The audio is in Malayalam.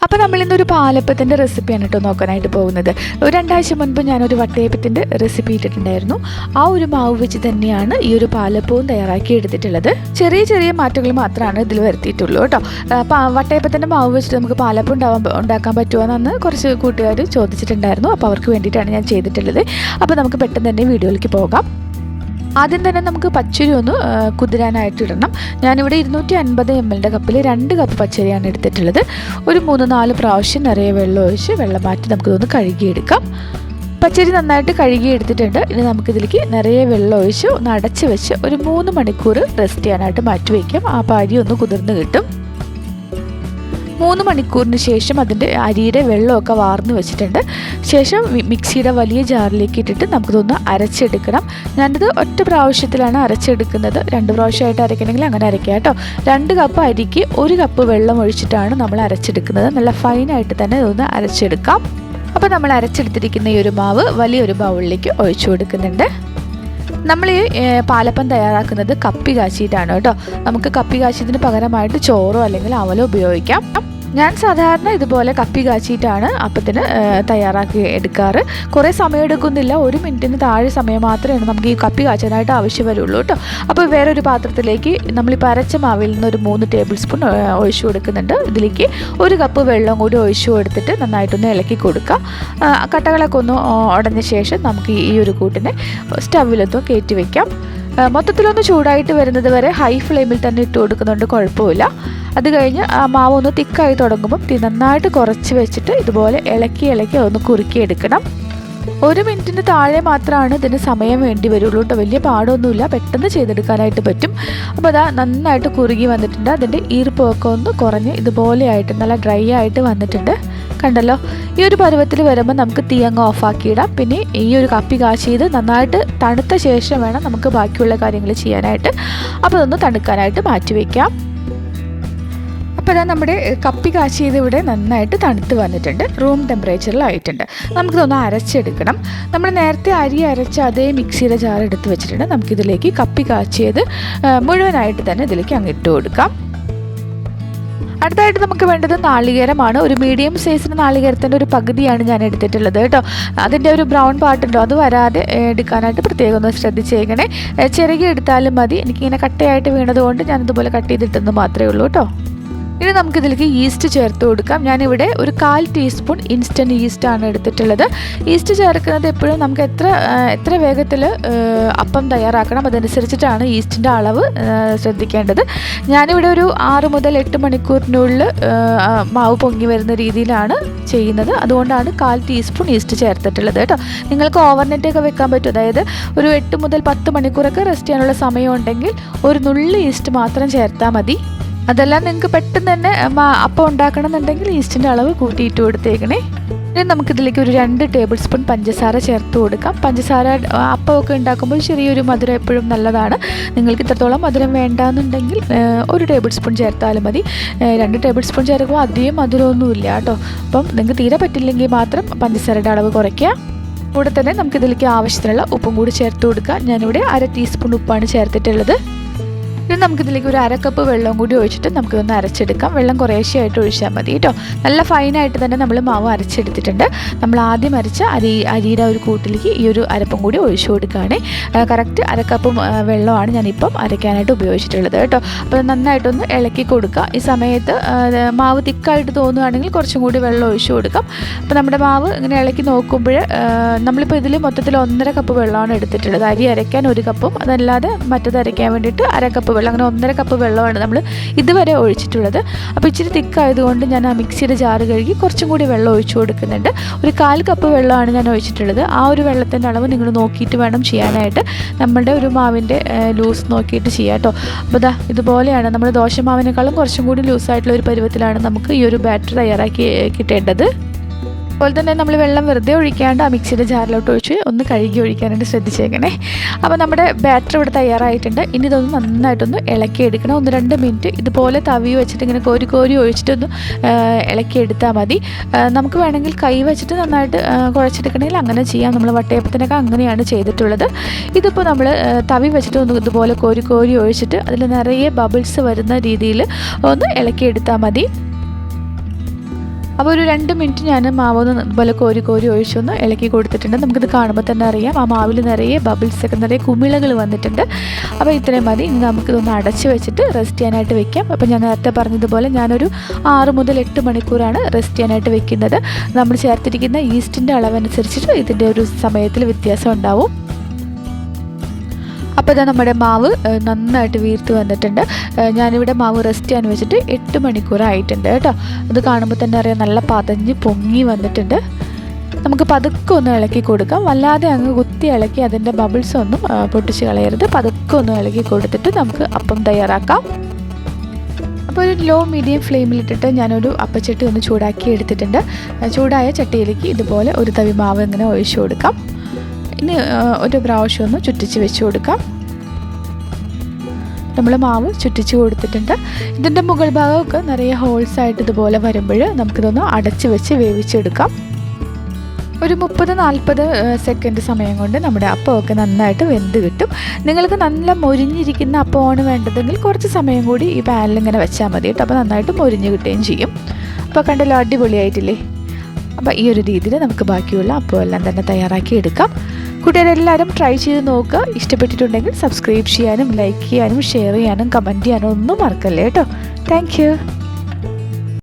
അപ്പോൾ നമ്മളിന്നൊരു പാലപ്പത്തിൻ്റെ റെസിപ്പിയാണ് കേട്ടോ നോക്കാനായിട്ട് പോകുന്നത്. ഒരു 2 ആഴ്ച മുൻപ് ഞാനൊരു വട്ടയപ്പത്തിൻ്റെ റെസിപ്പി ഇട്ടിട്ടുണ്ടായിരുന്നു. ആ ഒരു മാവ് വെച്ച് തന്നെയാണ് ഈ ഒരു പാലപ്പവും തയ്യാറാക്കി എടുത്തിട്ടുള്ളത്. ചെറിയ ചെറിയ മാറ്റങ്ങൾ മാത്രമാണ് ഇതിൽ വരുത്തിയിട്ടുള്ളൂ കേട്ടോ. വട്ടയപ്പത്തിൻ്റെ മാവ് വെച്ചിട്ട് നമുക്ക് പാലപ്പം ഉണ്ടാക്കാൻ പറ്റുമോ എന്ന് കുറച്ച് കൂട്ടുകാർ ചോദിച്ചിട്ടുണ്ടായിരുന്നു. അപ്പോൾ അവർക്ക് വേണ്ടിയിട്ടാണ് ഞാൻ ചെയ്തിട്ടുള്ളത്. അപ്പോൾ നമുക്ക് പെട്ടെന്ന് തന്നെ വീഡിയോയിലേക്ക് പോകാം. ആദ്യം തന്നെ നമുക്ക് പച്ചരി ഒന്ന് കുതിരാനായിട്ട് ഇടണം. ഞാനിവിടെ 250 ml കപ്പിൽ 2 കപ്പ് പച്ചരിയാണ് എടുത്തിട്ടുള്ളത്. ഒരു 3-4 പ്രാവശ്യം നിറയെ വെള്ളം ഒഴിച്ച് വെള്ളം മാറ്റി നമുക്കിതൊന്ന് കഴുകിയെടുക്കാം. പച്ചരി നന്നായിട്ട് കഴുകി എടുത്തിട്ടുണ്ട്. ഇനി നമുക്കിതിലേക്ക് നിറയെ വെള്ളം ഒഴിച്ച് ഒന്ന് അടച്ച് വെച്ച് ഒരു 3 മണിക്കൂർ റെസ്റ്റ് ചെയ്യാനായിട്ട് മാറ്റി വയ്ക്കാം. ആ അരി ഒന്ന് കുതിർന്ന് കിട്ടും. 3 മണിക്കൂറിന് ശേഷം അതിൻ്റെ അരിയുടെ വെള്ളമൊക്കെ വാർന്ന് വെച്ചിട്ടുണ്ട്. ശേഷം മിക്സിയുടെ വലിയ ജാറിലേക്ക് ഇട്ടിട്ട് നമുക്കിതൊന്ന് അരച്ചെടുക്കണം. ഞാനിത് ഒറ്റ പ്രാവശ്യത്തിലാണ് അരച്ചെടുക്കുന്നത്. 2 പ്രാവശ്യമായിട്ട് അരയ്ക്കണമെങ്കിൽ അങ്ങനെ അരയ്ക്കാം കേട്ടോ. 2 കപ്പ് അരിക്ക് 1 കപ്പ് വെള്ളം ഒഴിച്ചിട്ടാണ് നമ്മൾ അരച്ചെടുക്കുന്നത്. നല്ല ഫൈനായിട്ട് തന്നെ ഇതൊന്ന് അരച്ചെടുക്കാം. അപ്പോൾ നമ്മൾ അരച്ചെടുത്തിരിക്കുന്ന ഈ ഒരു മാവ് വലിയൊരു ബൗളിലേക്ക് ഒഴിച്ചു കൊടുക്കുന്നുണ്ട്. നമ്മൾ ഈ പാലപ്പം തയ്യാറാക്കുന്നത് കപ്പി കാച്ചിയിട്ടാണ് കേട്ടോ. നമുക്ക് കപ്പി കാച്ചിയതിന് പകരമായിട്ട് ചോറോ അല്ലെങ്കിൽ അവലോ ഉപയോഗിക്കാം. ഞാൻ സാധാരണ ഇതുപോലെ കപ്പി കാച്ചിയിട്ടാണ് അപ്പത്തിന് തയ്യാറാക്കി എടുക്കാറ്. കുറേ സമയം എടുക്കുന്നില്ല. 1 മിനിറ്റിന് താഴെ സമയം മാത്രമേ നമുക്ക് ഈ കപ്പി കാച്ചാനായിട്ട് ആവശ്യം വരുള്ളൂ കേട്ടോ. അപ്പോൾ വേറൊരു പാത്രത്തിലേക്ക് നമ്മളിപ്പോൾ അരച്ച മാവിൽ നിന്ന് ഒരു 3 ടേബിൾ സ്പൂൺ ഒഴിച്ചു കൊടുക്കുന്നുണ്ട്. ഇതിലേക്ക് 1 കപ്പ് വെള്ളം കൂടി ഒഴിച്ചു കൊടുത്തിട്ട് നന്നായിട്ടൊന്ന് ഇളക്കി കൊടുക്കുക. കട്ടകളൊക്കെ ഒന്ന് ഉടഞ്ഞ ശേഷം നമുക്ക് ഈ ഒരു കൂട്ടിനെ സ്റ്റൗവിലൊന്ന് കയറ്റി വയ്ക്കാം. മൊത്തത്തിലൊന്ന് ചൂടായിട്ട് വരുന്നത് വരെ ഹൈ ഫ്ലെയിമിൽ തന്നെ ഇട്ട് കൊടുക്കുന്നുണ്ട്, കുഴപ്പമില്ല. അത് കഴിഞ്ഞ് ആ മാവ് ഒന്ന് തിക്കായി തുടങ്ങുമ്പം തീ നന്നായിട്ട് കുറച്ച് വെച്ചിട്ട് ഇതുപോലെ ഇളക്കി ഒന്ന് കുറുക്കിയെടുക്കണം. 1 മിനിറ്റിന് താഴെ മാത്രമാണ് ഇതിന് സമയം വേണ്ടി വരുള്ളൂ കേട്ടോ. വലിയ പാടൊന്നുമില്ല, പെട്ടെന്ന് ചെയ്തെടുക്കാനായിട്ട് പറ്റും. അപ്പോൾ അതാ നന്നായിട്ട് കുറുകി വന്നിട്ടുണ്ട്. അതിൻ്റെ ഈർപ്പമൊക്കെ ഒന്ന് കുറഞ്ഞ് ഇതുപോലെയായിട്ട് നല്ല ഡ്രൈ ആയിട്ട് വന്നിട്ടുണ്ട്. കണ്ടല്ലോ, ഈ ഒരു പരുവത്തിൽ വരുമ്പോൾ നമുക്ക് തീ അങ്ങ് ഓഫാക്കിയിടാം. പിന്നെ ഈ ഒരു കപ്പി കാച്ചിയത് നന്നായിട്ട് തണുത്ത ശേഷം വേണം നമുക്ക് ബാക്കിയുള്ള കാര്യങ്ങൾ ചെയ്യാനായിട്ട്. അപ്പോൾ അതൊന്ന് തണുക്കാനായിട്ട് മാറ്റി വയ്ക്കാം. അപ്പോൾ അതാ നമ്മുടെ കപ്പി കാച്ചിയത് ഇവിടെ നന്നായിട്ട് തണുത്ത് വന്നിട്ടുണ്ട്. റൂം ടെമ്പറേച്ചറിലായിട്ടുണ്ട്. നമുക്കിതൊന്ന് അരച്ചെടുക്കണം. നമ്മൾ നേരത്തെ അരി അരച്ച അതേ മിക്സിയുടെ ജാർ എടുത്ത് വെച്ചിട്ടുണ്ട്. നമുക്കിതിലേക്ക് കപ്പി കാച്ചിയത് മുഴുവനായിട്ട് തന്നെ ഇതിലേക്ക് അങ്ങ് ഇട്ട് കൊടുക്കാം. അടുത്തായിട്ട് നമുക്ക് വേണ്ടത് നാളികേരമാണ്. ഒരു മീഡിയം സൈസിന് നാളികേരത്തിൻ്റെ ഒരു പകുതിയാണ് ഞാൻ എടുത്തിട്ടുള്ളത് കേട്ടോ. അതിൻ്റെ ഒരു ബ്രൗൺ പാർട്ടുണ്ടോ അത് വരാതെ എടുക്കാനായിട്ട് പ്രത്യേകം ഒന്ന് ശ്രദ്ധിച്ചേക്കണേ. ചിരകി എടുത്താലും മതി. എനിക്കിങ്ങനെ കട്ടയായിട്ട് വീണതുകൊണ്ട് ഞാനിതുപോലെ കട്ട് ചെയ്തിട്ടെന്ന് മാത്രമേ ഉള്ളൂ കേട്ടോ. ഇനി നമുക്കിതിലേക്ക് ഈസ്റ്റ് ചേർത്ത് കൊടുക്കാം. ഞാനിവിടെ ഒരു 1/4 ടീസ്പൂൺ ഇൻസ്റ്റൻറ്റ് ഈസ്റ്റാണ് എടുത്തിട്ടുള്ളത്. ഈസ്റ്റ് ചേർക്കുന്നത് എപ്പോഴും നമുക്ക് എത്ര വേഗത്തിൽ അപ്പം തയ്യാറാക്കണം അതനുസരിച്ചിട്ടാണ് ഈസ്റ്റിൻ്റെ അളവ് ശ്രദ്ധിക്കേണ്ടത്. ഞാനിവിടെ ഒരു 6 മുതൽ 8 മണിക്കൂറിനുള്ളിൽ മാവ് പൊങ്ങി വരുന്ന രീതിയിലാണ് ചെയ്യുന്നത്. അതുകൊണ്ടാണ് 1/4 ടീസ്പൂൺ ഈസ്റ്റ് ചേർത്തിട്ടുള്ളത് കേട്ടോ. നിങ്ങൾക്ക് ഓവർനൈറ്റൊക്കെ വെക്കാൻ പറ്റും. അതായത് ഒരു 8 മുതൽ 10 മണിക്കൂറൊക്കെ റെസ്റ്റ് ചെയ്യാനുള്ള സമയം ഉണ്ടെങ്കിൽ ഒരു നുള്ളി ഈസ്റ്റ് മാത്രം ചേർത്താൽ മതി. അതെല്ലാം നിങ്ങൾക്ക് പെട്ടെന്ന് തന്നെ അപ്പം ഉണ്ടാക്കണം എന്നുണ്ടെങ്കിൽ ഈസ്റ്റിൻ്റെ അളവ് കൂട്ടിയിട്ട് കൊടുത്തേക്കണേ. ഇനി നമുക്കിതിലേക്ക് ഒരു 2 ടേബിൾ സ്പൂൺ പഞ്ചസാര ചേർത്ത് കൊടുക്കാം. പഞ്ചസാര അപ്പമൊക്കെ ഉണ്ടാക്കുമ്പോൾ ചെറിയൊരു മധുരം എപ്പോഴും നല്ലതാണ്. നിങ്ങൾക്ക് ഇത്രത്തോളം മധുരം വേണ്ടാന്നുണ്ടെങ്കിൽ 1 ടേബിൾ സ്പൂൺ ചേർത്താലും മതി. 2 ടേബിൾ സ്പൂൺ ചേർക്കുമ്പോൾ അധികം മധുരമൊന്നുമില്ല കേട്ടോ. അപ്പം നിങ്ങൾക്ക് തീരെ പറ്റില്ലെങ്കിൽ മാത്രം പഞ്ചസാരയുടെ അളവ് കുറയ്ക്കുക. കൂടെ തന്നെ നമുക്കിതിലേക്ക് ആവശ്യത്തിനുള്ള ഉപ്പും കൂടി ചേർത്ത് കൊടുക്കുക. ഞാനിവിടെ 1/2 ടീസ്പൂൺ ഉപ്പാണ് ചേർത്തിട്ടുള്ളത്. ഇനി നമുക്കിതിലേക്ക് ഒരു 1/2 കപ്പ് വെള്ളം കൂടി ഒഴിച്ചിട്ട് നമുക്കിതൊന്ന് അരച്ചെടുക്കാം. വെള്ളം കുറേശ്ശെയായിട്ട് ഒഴിച്ചാൽ മതി കേട്ടോ. നല്ല ഫൈനായിട്ട് തന്നെ നമ്മൾ മാവ് അരച്ചെടുത്തിട്ടുണ്ട്. നമ്മൾ ആദ്യം അരച്ച അരിയുടെ ഒരു കൂട്ടിലേക്ക് ഈ ഒരു അരപ്പും കൂടി ഒഴിച്ചു കൊടുക്കുകയാണ്. കറക്റ്റ് 1/2 കപ്പ് വെള്ളമാണ് ഞാനിപ്പം അരയ്ക്കാനായിട്ട് ഉപയോഗിച്ചിട്ടുള്ളത് കേട്ടോ. അപ്പോൾ നന്നായിട്ടൊന്ന് ഇളക്കി കൊടുക്കുക. ഈ സമയത്ത് മാവ് തിക്കായിട്ട് തോന്നുകയാണെങ്കിൽ കുറച്ചും കൂടി വെള്ളം ഒഴിച്ചു കൊടുക്കാം. അപ്പോൾ നമ്മുടെ മാവ് ഇങ്ങനെ ഇളക്കി നോക്കുമ്പോൾ നമ്മളിപ്പോൾ ഇതിൽ മൊത്തത്തിൽ 1.5 കപ്പ് വെള്ളമാണ് എടുത്തിട്ടുള്ളത്. അരി അരയ്ക്കാൻ 1 കപ്പും അതല്ലാതെ മറ്റത് അരയ്ക്കാൻ വേണ്ടിയിട്ട് 1/2 കപ്പ് വെള്ളം, അങ്ങനെ 1.5 കപ്പ് വെള്ളമാണ് നമ്മൾ ഇതുവരെ ഒഴിച്ചിട്ടുള്ളത്. അപ്പോൾ ഇച്ചിരി തിക്കായതുകൊണ്ട് ഞാൻ ആ മിക്സിയുടെ ജാറ് കഴുകി കുറച്ചും കൂടി വെള്ളം ഒഴിച്ചു കൊടുക്കുന്നുണ്ട്. ഒരു 1/4 കപ്പ് വെള്ളമാണ് ഞാൻ ഒഴിച്ചിട്ടുള്ളത്. ആ ഒരു വെള്ളത്തിൻ്റെ അളവ് നിങ്ങൾ നോക്കിയിട്ട് വേണം ചെയ്യാനായിട്ട്. നമ്മുടെ ഒരു മാവിൻ്റെ ലൂസ് നോക്കിയിട്ട് ചെയ്യാം കേട്ടോ. അപ്പോൾ ഇതാ ഇതുപോലെയാണ്. നമ്മുടെ ദോശമാവിനേക്കാളും കുറച്ചും കൂടി ലൂസായിട്ടുള്ള ഒരു പരുവത്തിലാണ് നമുക്ക് ഈ ഒരു ബാറ്റർ തയ്യാറാക്കി കിട്ടേണ്ടത്. അതുപോലെ തന്നെ നമ്മൾ വെള്ളം വെറുതെ ഒഴിക്കാണ്ട് ആ മിക്സിയുടെ ജാറിലോട്ട് ഒഴിച്ച് ഒന്ന് കഴുകി ഒഴിക്കാനായിട്ട് ശ്രദ്ധിച്ചേക്കണേ. അപ്പോൾ നമ്മുടെ ബാറ്റർ ഇവിടെ തയ്യാറായിട്ടുണ്ട്. ഇനി ഇതൊന്ന് നന്നായിട്ടൊന്ന് ഇളക്കിയെടുക്കണം. 1-2 മിനിറ്റ് ഇതുപോലെ തവി വെച്ചിട്ട് ഇങ്ങനെ കോരി ഒഴിച്ചിട്ടൊന്ന് ഇളക്കിയെടുത്താൽ മതി. നമുക്ക് വേണമെങ്കിൽ കൈ വെച്ചിട്ട് നന്നായിട്ട് കുഴച്ചെടുക്കണമെങ്കിൽ അങ്ങനെ ചെയ്യാം. നമ്മൾ വട്ടയപ്പത്തിനൊക്കെ അങ്ങനെയാണ് ചെയ്തിട്ടുള്ളത്. ഇതിപ്പോൾ നമ്മൾ തവി വെച്ചിട്ട് ഒന്ന് ഇതുപോലെ കോരി ഒഴിച്ചിട്ട് അതിൽ നിറയെ ബബിൾസ് വരുന്ന രീതിയിൽ ഒന്ന് ഇളക്കിയെടുത്താൽ മതി. അപ്പോൾ ഒരു 2 മിനിറ്റ് ഞാൻ മാവൊന്ന് ഇതുപോലെ കോരി കോരി ഒഴിച്ചൊന്ന് ഇളക്കി കൊടുത്തിട്ടുണ്ട്. നമുക്കിത് കാണുമ്പോൾ തന്നെ അറിയാം ആ മാവിൽ നിറയെ ബബിൾസൊക്കെ നിറയെ കുമിളകൾ വന്നിട്ടുണ്ട്. അപ്പോൾ ഇത്രയും മതി. ഇനി നമുക്കിതൊന്ന് അടച്ച് വെച്ചിട്ട് റെസ്റ്റ് ചെയ്യാനായിട്ട് വെക്കാം. അപ്പോൾ ഞാൻ നേരത്തെ പറഞ്ഞതുപോലെ ഞാനൊരു 6 മുതൽ 8 മണിക്കൂറാണ് റെസ്റ്റ് ചെയ്യാനായിട്ട് വെക്കുന്നത്. നമ്മൾ ചേർത്തിരിക്കുന്ന ഈസ്റ്റിൻ്റെ അളവനുസരിച്ചിട്ട് ഇതിൻ്റെ ഒരു സമയത്തിൽ വ്യത്യാസം ഉണ്ടാവും. അപ്പോൾ ഇതാ നമ്മുടെ മാവ് നന്നായിട്ട് വീർത്ത് വന്നിട്ടുണ്ട്. ഞാനിവിടെ മാവ് റെസ്റ്റ് ചെയ്യാൻ വെച്ചിട്ട് 8 മണിക്കൂറായിട്ടുണ്ട് കേട്ടോ. അത് കാണുമ്പോൾ തന്നെ അറിയാം നല്ല പതഞ്ഞ് പൊങ്ങി വന്നിട്ടുണ്ട്. നമുക്ക് പതുക്കെ ഒന്ന് ഇളക്കി കൊടുക്കാം. വല്ലാതെ അങ്ങ് കുത്തി ഇളക്കി അതിൻ്റെ ബബിൾസ് ഒന്നും പൊട്ടിച്ച് കളയരുത്. പതുക്കെ ഒന്ന് ഇളക്കി കൊടുത്തിട്ട് നമുക്ക് അപ്പം തയ്യാറാക്കാം. അപ്പോൾ ഒരു ലോ മീഡിയം ഫ്ലെയിമിലിട്ടിട്ട് ഞാനൊരു അപ്പച്ചട്ടി ഒന്ന് ചൂടാക്കി എടുത്തിട്ടുണ്ട്. ചൂടായ ചട്ടിയിലേക്ക് ഇതുപോലെ ഒരു തവി മാവ് ഇങ്ങനെ ഒഴിച്ചു കൊടുക്കാം. ഇനി ഒരു പ്രാവശ്യം ഒന്ന് ചുറ്റിച്ച് വെച്ച് കൊടുക്കാം. നമ്മൾ മാവ് ചുറ്റിച്ച് കൊടുത്തിട്ടുണ്ട്. ഇതിൻ്റെ മുകൾ ഭാഗമൊക്കെ നിറയെ ഹോൾസായിട്ട് ഇതുപോലെ വരുമ്പോൾ നമുക്കിതൊന്ന് അടച്ച് വെച്ച് വേവിച്ചെടുക്കാം. ഒരു 30-40 സെക്കൻഡ് സമയം കൊണ്ട് നമ്മുടെ അപ്പമൊക്കെ നന്നായിട്ട് വെന്ത് കിട്ടും. നിങ്ങൾക്ക് നല്ല മൊരിഞ്ഞിരിക്കുന്ന അപ്പമാണ് വേണ്ടതെങ്കിൽ കുറച്ച് സമയം കൂടി ഈ പാനിൽ ഇങ്ങനെ വെച്ചാൽ മതി കേട്ടോ. അപ്പോൾ നന്നായിട്ട് മൊരിഞ്ഞ് കിട്ടുകയും ചെയ്യും. അപ്പോൾ കണ്ടല്ലോ, അടിപൊളിയായിട്ടില്ലേ? അപ്പോൾ ഈ ഒരു രീതിയിൽ നമുക്ക് ബാക്കിയുള്ള അപ്പമെല്ലാം തന്നെ തയ്യാറാക്കി എടുക്കാം. കൂട്ടുകാരെല്ലാവരും ട്രൈ ചെയ്ത് നോക്കുക. ഇഷ്ടപ്പെട്ടിട്ടുണ്ടെങ്കിൽ സബ്സ്ക്രൈബ് ചെയ്യാനും ലൈക്ക് ചെയ്യാനും ഷെയർ ചെയ്യാനും കമൻറ്റ് ചെയ്യാനും ഒന്നും മറക്കല്ലേ കേട്ടോ. Thank you.